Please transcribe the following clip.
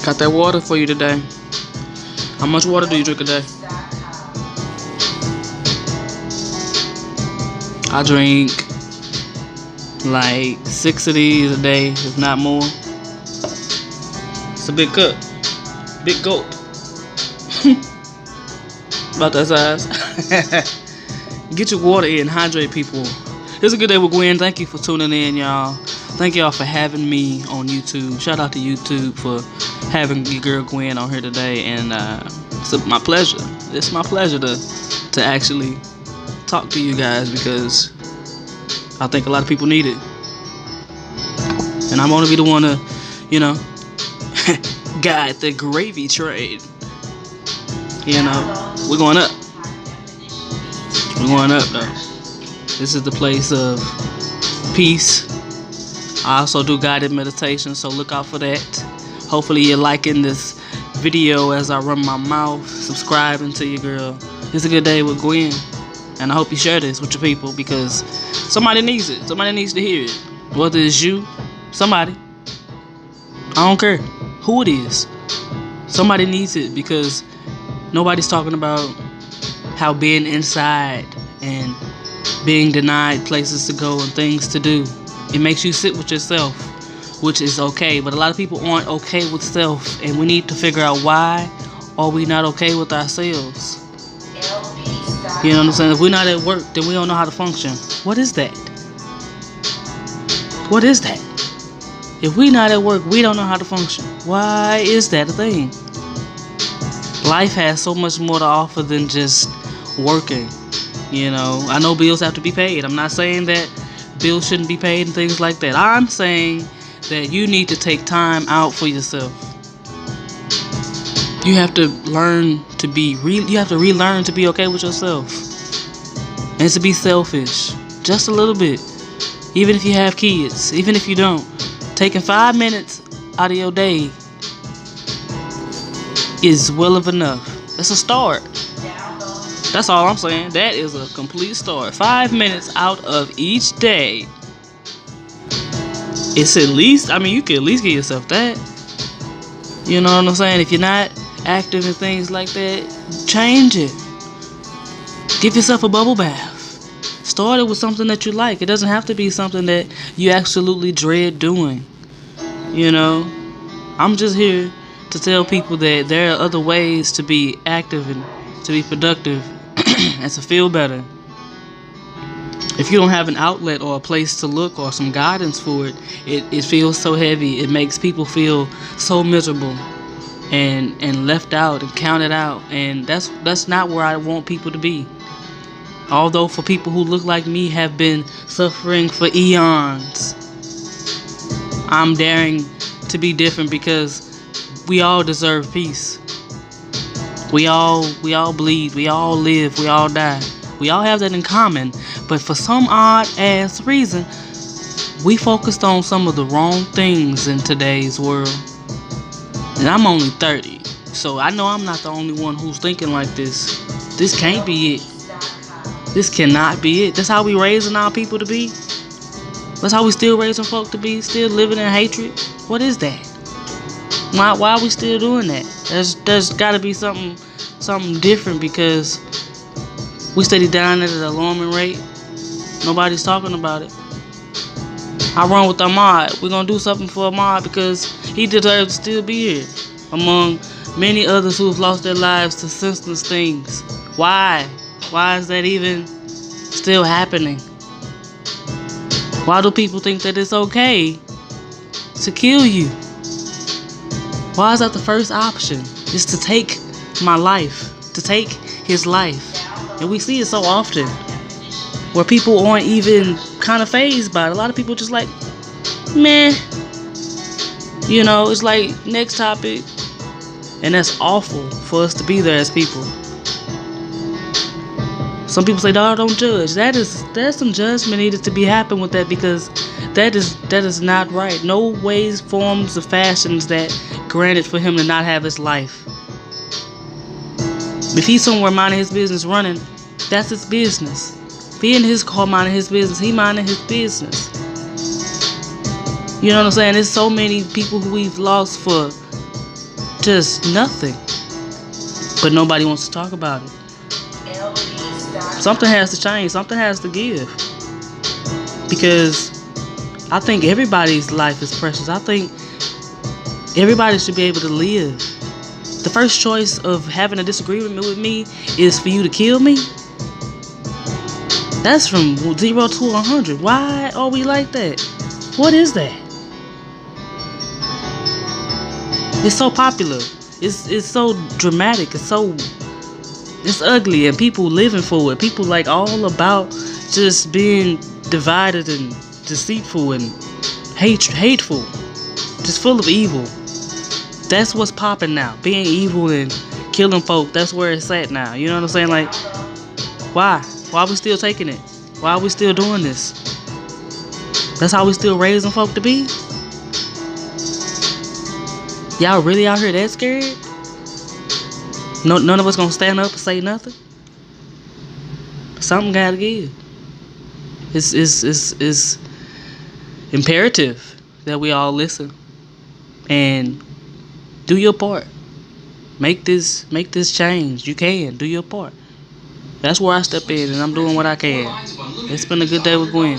Got that water for you today. How much water do you drink a day? I drink like 6 of these a day, if not more. It's a big cup. Big gulp. About that size. Get your water in. Hydrate, people. It's a good day with Gwen. Thank you for tuning in, y'all. Thank y'all for having me on YouTube. Shout out to YouTube for having your girl Gwen on here today. And it's my pleasure. It's my pleasure to actually talk to you guys, because I think a lot of people need it. And I want to be the one to, guide the gravy train. We're going up. We're going up, though. This is the place of peace. I also do guided meditation, so look out for that. Hopefully you're liking this video as I run my mouth, subscribing to your girl. It's a good day with Gwen, and I hope you share this with your people, because somebody needs it. Somebody needs to hear it. Whether it's you, somebody. I don't care who it is. Somebody needs it, because nobody's talking about how being inside and being denied places to go and things to do, it makes you sit with yourself, which is okay. But a lot of people aren't okay with self, and we need to figure out why are we not okay with ourselves. You know what I'm saying? If we're not at work, then we don't know how to function. What is that? What is that? If we're not at work, we don't know how to function. Why is that a thing? Life has so much more to offer than just working. I know bills have to be paid. I'm not saying that bills shouldn't be paid and things like that. I'm saying that you need to take time out for yourself. You have to learn to be you have to relearn to be okay with yourself, and to be selfish just a little bit. Even if you have kids, even if you don't, taking 5 minutes out of your day is well of enough. It's a start. That's all I'm saying. That is a complete start. 5 minutes out of each day. It's at least, you can at least give yourself that. You know what I'm saying? If you're not active in things like that, change it. Give yourself a bubble bath. Start it with something that you like. It doesn't have to be something that you absolutely dread doing. I'm just here to tell people that there are other ways to be active and to be productive and to feel better. If you don't have an outlet or a place to look or some guidance for it, it feels so heavy. It makes people feel so miserable and left out and counted out. And that's not where I want people to be. Although for people who look like me have been suffering for eons, I'm daring to be different, because we all deserve peace. We all bleed, we all live, we all die. We all have that in common. But for some odd ass reason, we focused on some of the wrong things in today's world. And I'm only 30, so I know I'm not the only one who's thinking like this. This can't be it. This cannot be it. That's how we raising our people to be. That's how we still raising folk to be. Still living in hatred. What is that? Why are we still doing that? There's got to be something different, because we steady down at an alarming rate. Nobody's talking about it. I run with Ahmad. We're gonna do something for Ahmad, because he deserves to still be here among many others who have lost their lives to senseless things. Why? Why is that even still happening? Why do people think that it's okay to kill you? Why is that the first option? Is to take my life, to take his life. And we see it so often, where people aren't even kind of fazed by it. A lot of people just like, meh. It's like, next topic. And that's awful for us to be there as people. Some people say, "Dog, don't judge." There's some judgment needed to be happen with that, because that is not right. No ways, forms, or fashions that granted for him to not have his life. If he's somewhere minding his business, running, that's his business. Be in his car minding his business, he minding his business. You know what I'm saying? There's so many people who we've lost for just nothing. But nobody wants to talk about it. Something has to change. Something has to give. Because I think everybody's life is precious. I think everybody should be able to live. The first choice of having a disagreement with me is for you to kill me. That's from 0 to 100. Why are we like that? What is that? It's so popular. It's so dramatic. It's ugly, and people living for it. People like all about just being divided and deceitful and hateful, just full of evil. That's what's popping now. Being evil and killing folk. That's where it's at now. You know what I'm saying? Like, why? Why are we still taking it? Why are we still doing this? That's how we still raising folk to be? Y'all really out here that scared? No, none of us gonna stand up and say nothing? Something gotta give. It's imperative that we all listen and do your part. Make this change. You can do your part. That's where I step in, and I'm doing what I can. It's been a good day with Gwen.